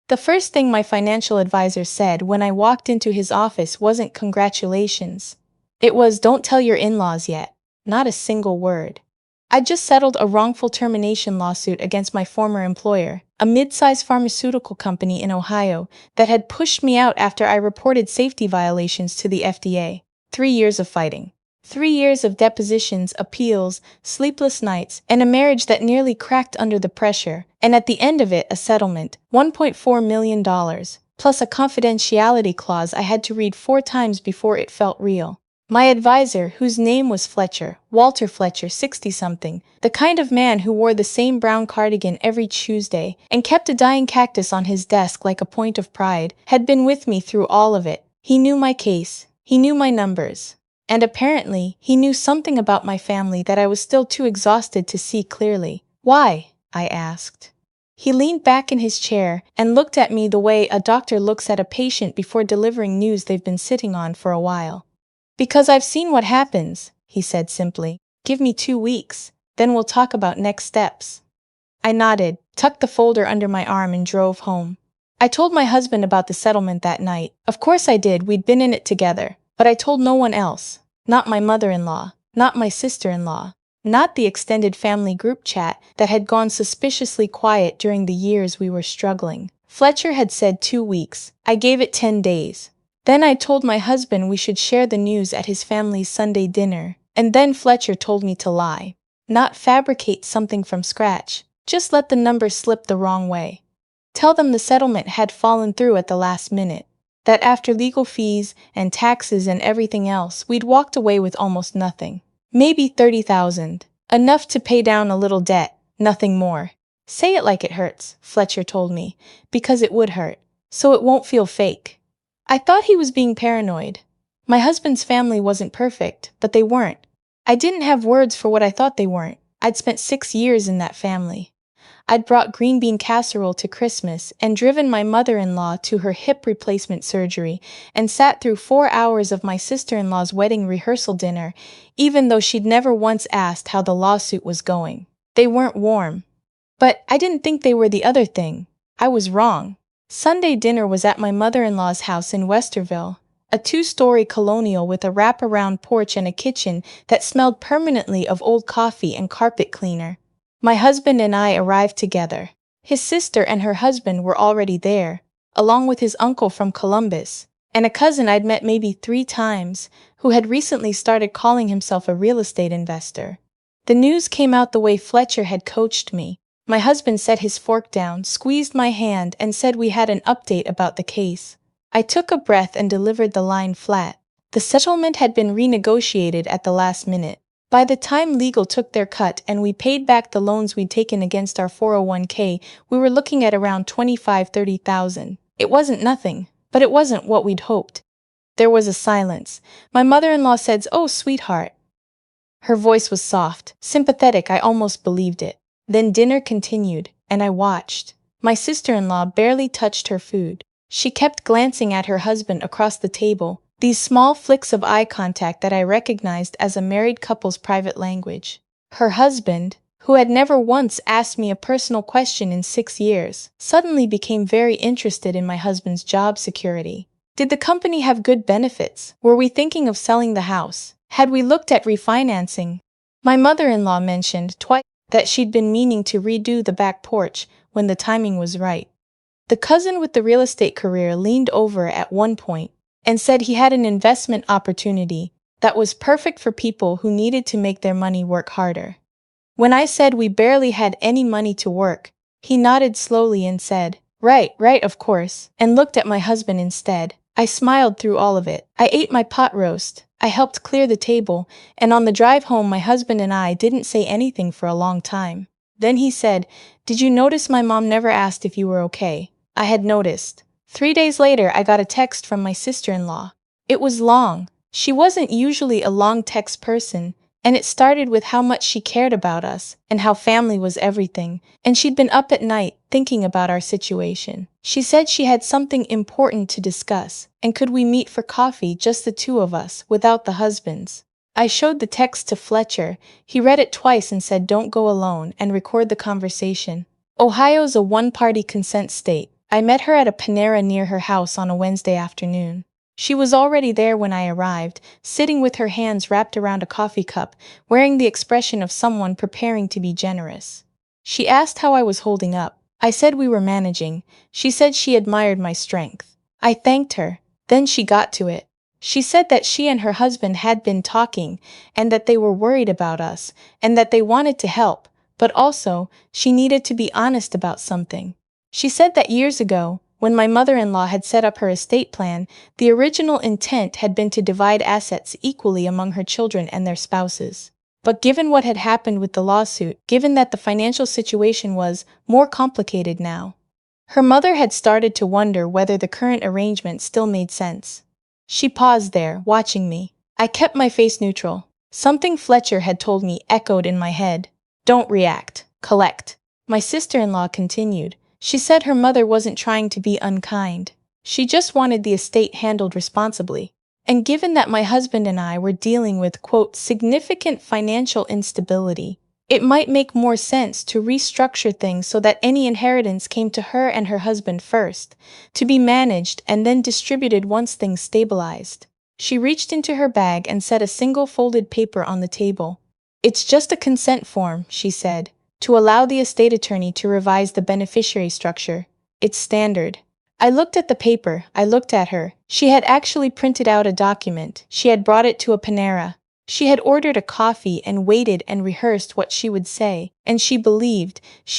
The first thing my financial advisor said when I walked into his office wasn't congratulations. It was, don't tell your in-laws yet. Not a single word. I'd just settled a wrongful termination lawsuit against my former employer, a mid-sized pharmaceutical company in Ohio that had pushed me out after I reported safety violations to the FDA. 3 years of fighting. 3 years of depositions, appeals, sleepless nights, and a marriage that nearly cracked under the pressure, and at the end of it a settlement, $1.4 million, plus a confidentiality clause I had to read 4 times before it felt real. My advisor, whose name was Fletcher, Walter Fletcher, 60-something, the kind of man who wore the same brown cardigan every Tuesday and kept a dying cactus on his desk like a point of pride, had been with me through all of it. He knew my case. He knew my numbers. And apparently, he knew something about my family that I was still too exhausted to see clearly. Why? I asked. He leaned back in his chair and looked at me the way a doctor looks at a patient before delivering news they've been sitting on for a while. Because I've seen what happens, he said simply. Give me 2 weeks, then we'll talk about next steps. I nodded, tucked the folder under my arm and drove home. I told my husband about the settlement that night. Of course I did, we'd been in it together. But I told no one else. Not my mother-in-law, not my sister-in-law, not the extended family group chat that had gone suspiciously quiet during the years we were struggling. Fletcher had said 2 weeks. I gave it 10 days. Then I told my husband we should share the news at his family's Sunday dinner, and then Fletcher told me to lie. Not fabricate something from scratch, just let the numbers slip the wrong way. Tell them the settlement had fallen through at the last minute. That after legal fees and taxes and everything else, we'd walked away with almost nothing. Maybe $30,000. Enough to pay down a little debt, nothing more. Say it like it hurts, Fletcher told me, because it would hurt, so it won't feel fake. I thought he was being paranoid. My husband's family wasn't perfect, but they weren't. I didn't have words for what I thought they weren't. I'd spent 6 years in that family. I'd brought green bean casserole to Christmas and driven my mother-in-law to her hip replacement surgery and sat through 4 hours of my sister-in-law's wedding rehearsal dinner, even though she'd never once asked how the lawsuit was going. They weren't warm. But I didn't think they were the other thing. I was wrong. Sunday dinner was at my mother-in-law's house in Westerville, a 2-story colonial with a wrap-around porch and a kitchen that smelled permanently of old coffee and carpet cleaner. My husband and I arrived together. His sister and her husband were already there, along with his uncle from Columbus, and a cousin I'd met maybe 3 times, who had recently started calling himself a real estate investor. The news came out the way Fletcher had coached me. My husband set his fork down, squeezed my hand, and said we had an update about the case. I took a breath and delivered the line flat. The settlement had been renegotiated at the last minute. By the time legal took their cut and we paid back the loans we'd taken against our 401k, we were looking at around $25,000–30,000. It wasn't nothing, but it wasn't what we'd hoped. There was a silence. My mother-in-law said, "Oh, sweetheart." Her voice was soft, sympathetic. I almost believed it. Then dinner continued, and I watched. My sister-in-law barely touched her food. She kept glancing at her husband across the table, these small flicks of eye contact that I recognized as a married couple's private language. Her husband, who had never once asked me a personal question in 6 years, suddenly became very interested in my husband's job security. Did the company have good benefits? Were we thinking of selling the house? Had we looked at refinancing? My mother-in-law mentioned twice that she'd been meaning to redo the back porch when the timing was right. The cousin with the real estate career leaned over at one point and said he had an investment opportunity that was perfect for people who needed to make their money work harder. When I said we barely had any money to work, he nodded slowly and said, right, of course," and looked at my husband instead. I smiled through all of it. I ate my pot roast. I helped clear the table, and on the drive home my husband and I didn't say anything for a long time. Then he said, "Did you notice my mom never asked if you were okay?" I had noticed. 3 days later I got a text from my sister-in-law. It was long. She wasn't usually a long text person, and it started with how much she cared about us and how family was everything, and she'd been up at night thinking about our situation. She said she had something important to discuss, and could we meet for coffee, just the 2 of us, without the husbands. I showed the text to Fletcher. He read it twice and said, "Don't go alone," and record the conversation. Ohio's a one-party consent state. I met her at a Panera near her house on a Wednesday afternoon. She was already there when I arrived, sitting with her hands wrapped around a coffee cup, wearing the expression of someone preparing to be generous. She asked how I was holding up. I said we were managing. She said she admired my strength. I thanked her. Then she got to it. She said that she and her husband had been talking, and that they were worried about us, and that they wanted to help, but also, she needed to be honest about something. She said that years ago, when my mother-in-law had set up her estate plan, the original intent had been to divide assets equally among her children and their spouses. But given what had happened with the lawsuit, given that the financial situation was more complicated now, her mother had started to wonder whether the current arrangement still made sense. She paused there, watching me. I kept my face neutral. Something Fletcher had told me echoed in my head. Don't react. Collect. My sister-in-law continued. She said her mother wasn't trying to be unkind. She just wanted the estate handled responsibly. And given that my husband and I were dealing with, quote, significant financial instability, it might make more sense to restructure things so that any inheritance came to her and her husband first, to be managed and then distributed once things stabilized. She reached into her bag and set a single folded paper on the table. It's just a consent form, she said, to allow the estate attorney to revise the beneficiary structure. It's standard. I looked at the paper, I looked at her. She had actually printed out a document. She had brought it to a Panera. She had ordered a coffee and waited and rehearsed what she would say, and she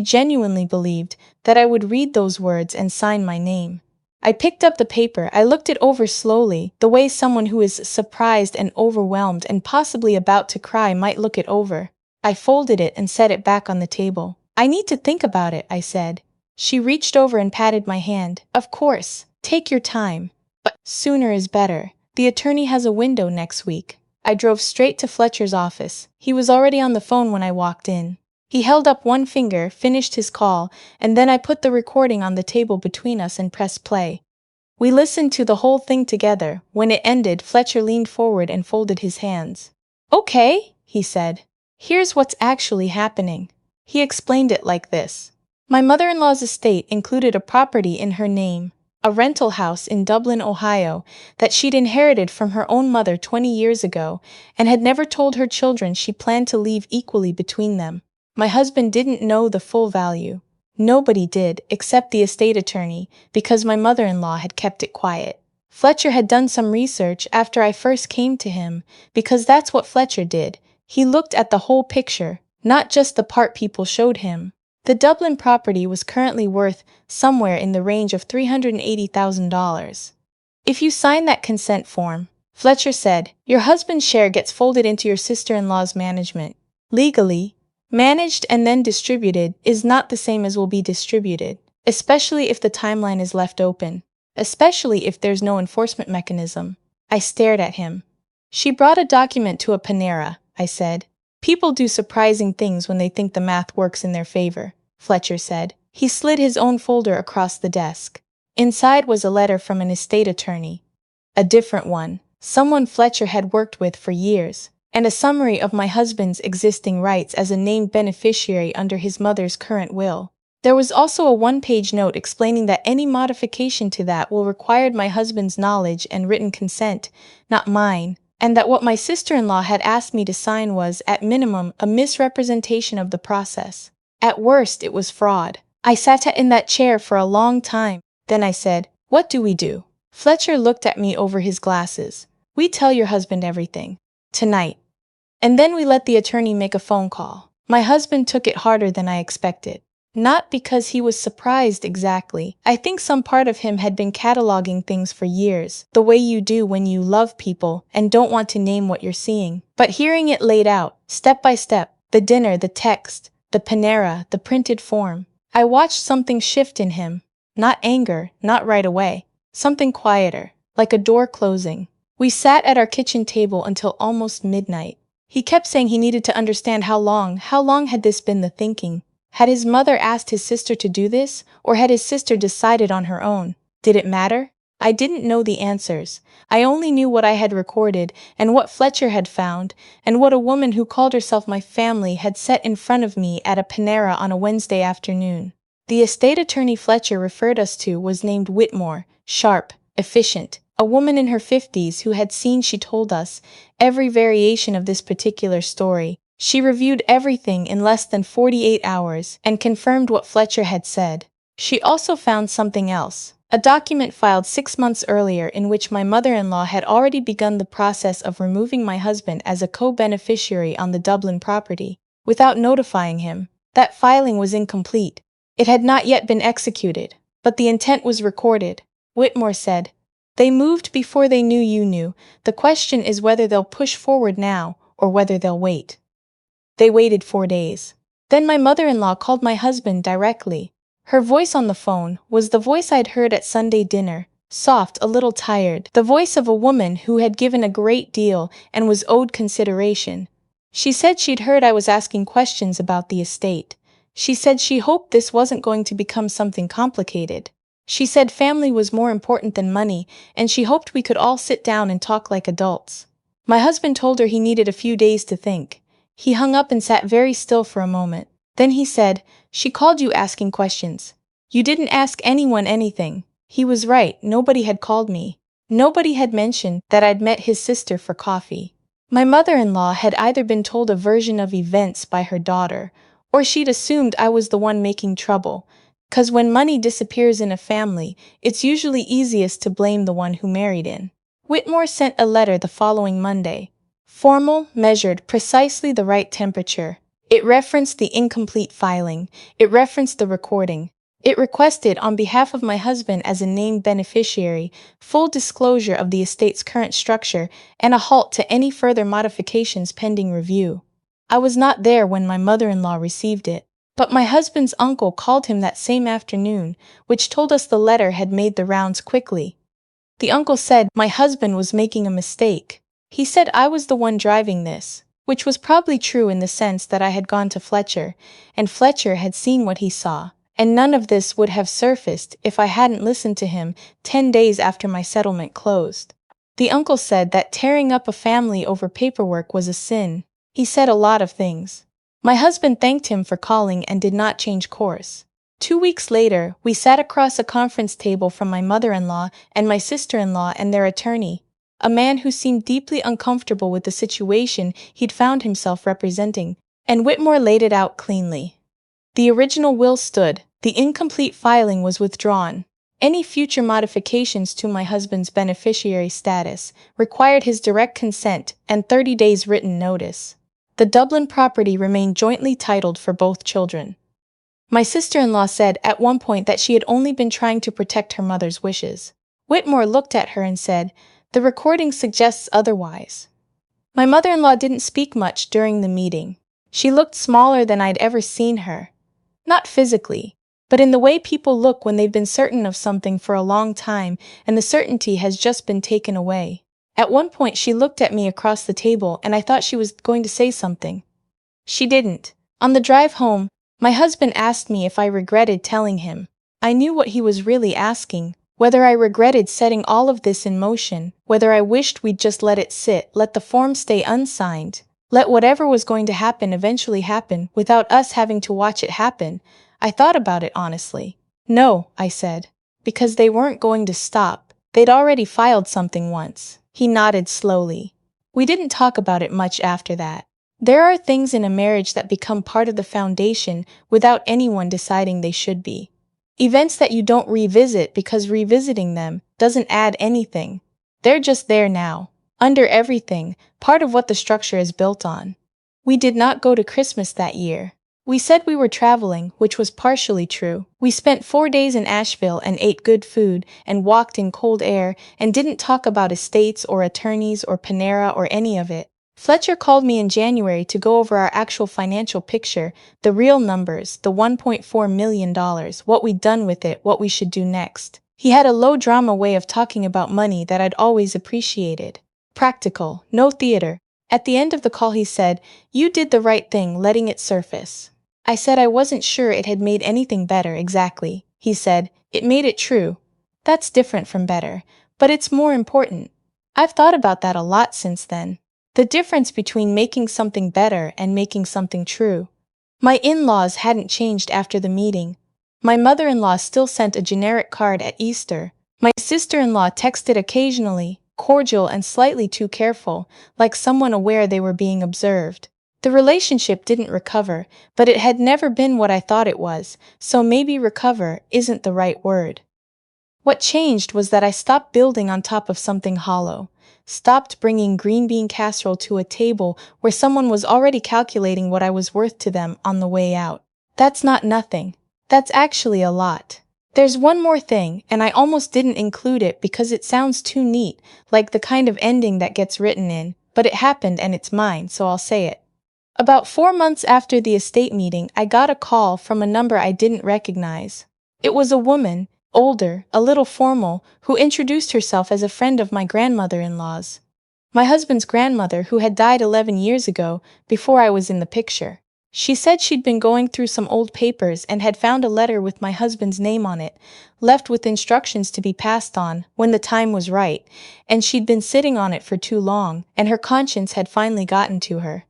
genuinely believed, that I would read those words and sign my name. I picked up the paper, I looked it over slowly, the way someone who is surprised and overwhelmed and possibly about to cry might look it over. I folded it and set it back on the table. I need to think about it, I said. She reached over and patted my hand. Of course, take your time. But sooner is better. The attorney has a window next week. I drove straight to Fletcher's office. He was already on the phone when I walked in. He held up one finger, finished his call, and then I put the recording on the table between us and pressed play. We listened to the whole thing together. When it ended, Fletcher leaned forward and folded his hands. Okay, he said. Here's what's actually happening. He explained it like this. My mother-in-law's estate included a property in her name, a rental house in Dublin, Ohio, that she'd inherited from her own mother 20 years ago and had never told her children she planned to leave equally between them. My husband didn't know the full value. Nobody did, except the estate attorney, because my mother-in-law had kept it quiet. Fletcher had done some research after I first came to him, because that's what Fletcher did. He looked at the whole picture, not just the part people showed him. The Dublin property was currently worth somewhere in the range of $380,000. If you sign that consent form, Fletcher said, your husband's share gets folded into your sister-in-law's management. Legally, managed and then distributed is not the same as will be distributed, especially if the timeline is left open, especially if there's no enforcement mechanism. I stared at him. She brought a document to a Panera, I said. People do surprising things when they think the math works in their favor, Fletcher said. He slid his own folder across the desk. Inside was a letter from an estate attorney. A different one, someone Fletcher had worked with for years, and a summary of my husband's existing rights as a named beneficiary under his mother's current will. There was also a one-page note explaining that any modification to that will require my husband's knowledge and written consent, not mine, and that what my sister-in-law had asked me to sign was, at minimum, a misrepresentation of the process. At worst, it was fraud. I sat in that chair for a long time. Then I said, what do we do? Fletcher looked at me over his glasses. We tell your husband everything. Tonight. And then we let the attorney make a phone call. My husband took it harder than I expected. Not because he was surprised exactly. I think some part of him had been cataloging things for years, the way you do when you love people and don't want to name what you're seeing. But hearing it laid out, step by step, the dinner, the text, the Panera, the printed form, I watched something shift in him. Not anger, not right away. Something quieter, like a door closing. We sat at our kitchen table until almost midnight. He kept saying he needed to understand how long had this been the thinking? Had his mother asked his sister to do this, or had his sister decided on her own? Did it matter? I didn't know the answers. I only knew what I had recorded, and what Fletcher had found, and what a woman who called herself my family had set in front of me at a Panera on a Wednesday afternoon. The estate attorney Fletcher referred us to was named Whitmore, sharp, efficient, a woman in her 50s who had seen, she told us, every variation of this particular story. She reviewed everything in less than 48 hours and confirmed what Fletcher had said. She also found something else, a document filed 6 months earlier in which my mother-in-law had already begun the process of removing my husband as a co-beneficiary on the Dublin property, without notifying him. That filing was incomplete. It had not yet been executed, but the intent was recorded. Whitmore said, "They moved before they knew you knew. The question is whether they'll push forward now or whether they'll wait." They waited 4 days. Then my mother-in-law called my husband directly. Her voice on the phone was the voice I'd heard at Sunday dinner, soft, a little tired, the voice of a woman who had given a great deal and was owed consideration. She said she'd heard I was asking questions about the estate. She said she hoped this wasn't going to become something complicated. She said family was more important than money, and she hoped we could all sit down and talk like adults. My husband told her he needed a few days to think. He hung up and sat very still for a moment. Then he said, "She called you asking questions. You didn't ask anyone anything." He was right, nobody had called me. Nobody had mentioned that I'd met his sister for coffee. My mother-in-law had either been told a version of events by her daughter, or she'd assumed I was the one making trouble, 'cause when money disappears in a family, it's usually easiest to blame the one who married in. Whitmore sent a letter the following Monday. Formal, measured, precisely the right temperature. It referenced the incomplete filing. It referenced the recording. It requested, on behalf of my husband as a named beneficiary, full disclosure of the estate's current structure and a halt to any further modifications pending review. I was not there when my mother-in-law received it, but my husband's uncle called him that same afternoon, which told us the letter had made the rounds quickly. The uncle said my husband was making a mistake. He said I was the one driving this, which was probably true in the sense that I had gone to Fletcher, and Fletcher had seen what he saw, and none of this would have surfaced if I hadn't listened to him 10 days after my settlement closed. The uncle said that tearing up a family over paperwork was a sin. He said a lot of things. My husband thanked him for calling and did not change course. 2 weeks later, we sat across a conference table from my mother-in-law and my sister-in-law and their attorney, a man who seemed deeply uncomfortable with the situation he'd found himself representing, and Whitmore laid it out cleanly. The original will stood, the incomplete filing was withdrawn. Any future modifications to my husband's beneficiary status required his direct consent and 30 days written notice. The Dublin property remained jointly titled for both children. My sister-in-law said at one point that she had only been trying to protect her mother's wishes. Whitmore looked at her and said, "The recording suggests otherwise." My mother-in-law didn't speak much during the meeting. She looked smaller than I'd ever seen her. Not physically, but in the way people look when they've been certain of something for a long time and the certainty has just been taken away. At one point she looked at me across the table and I thought she was going to say something. She didn't. On the drive home, my husband asked me if I regretted telling him. I knew what he was really asking. Whether I regretted setting all of this in motion, whether I wished we'd just let it sit, let the form stay unsigned, let whatever was going to happen eventually happen without us having to watch it happen. I thought about it honestly. "No," I said, "because they weren't going to stop. They'd already filed something once." He nodded slowly. We didn't talk about it much after that. There are things in a marriage that become part of the foundation without anyone deciding they should be. Events that you don't revisit because revisiting them doesn't add anything. They're just there now, under everything, part of what the structure is built on. We did not go to Christmas that year. We said we were traveling, which was partially true. We spent 4 days in Asheville and ate good food and walked in cold air and didn't talk about estates or attorneys or Panera or any of it. Fletcher called me in January to go over our actual financial picture, the real numbers, the $1.4 million, what we'd done with it, what we should do next. He had a low-drama way of talking about money that I'd always appreciated. Practical, no theater. At the end of the call he said, "You did the right thing letting it surface." I said I wasn't sure it had made anything better exactly. He said, "It made it true." That's different from better, but it's more important. I've thought about that a lot since then. The difference between making something better and making something true. My in-laws hadn't changed after the meeting. My mother-in-law still sent a generic card at Easter. My sister-in-law texted occasionally, cordial and slightly too careful, like someone aware they were being observed. The relationship didn't recover, but it had never been what I thought it was, so maybe recover isn't the right word. What changed was that I stopped building on top of something hollow, stopped bringing green bean casserole to a table where someone was already calculating what I was worth to them on the way out. That's not nothing. That's actually a lot. There's one more thing, and I almost didn't include it because it sounds too neat, like the kind of ending that gets written in, but it happened and it's mine, so I'll say it. About 4 months after the estate meeting, I got a call from a number I didn't recognize. It was a woman, older, a little formal, who introduced herself as a friend of my grandmother-in-law's. My husband's grandmother, who had died 11 years ago, before I was in the picture. She said she'd been going through some old papers and had found a letter with my husband's name on it, left with instructions to be passed on when the time was right, and she'd been sitting on it for too long, and her conscience had finally gotten to her.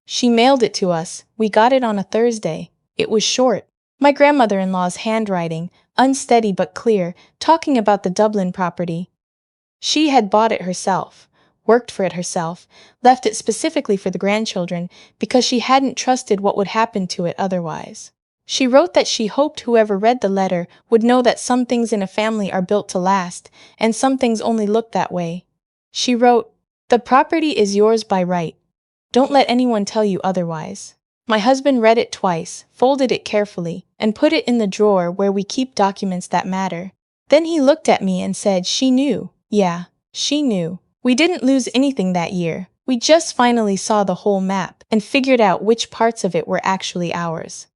She mailed it to us. We got it on a Thursday. It was short. My grandmother-in-law's handwriting, unsteady but clear, talking about the Dublin property. She had bought it herself, worked for it herself, left it specifically for the grandchildren because she hadn't trusted what would happen to it otherwise. She wrote that she hoped whoever read the letter would know that some things in a family are built to last, and some things only look that way. She wrote, "The property is yours by right. Don't let anyone tell you otherwise." My husband read it twice, folded it carefully, and put it in the drawer where we keep documents that matter. Then he looked at me and said she knew. Yeah, she knew. We didn't lose anything that year. We just finally saw the whole map and figured out which parts of it were actually ours.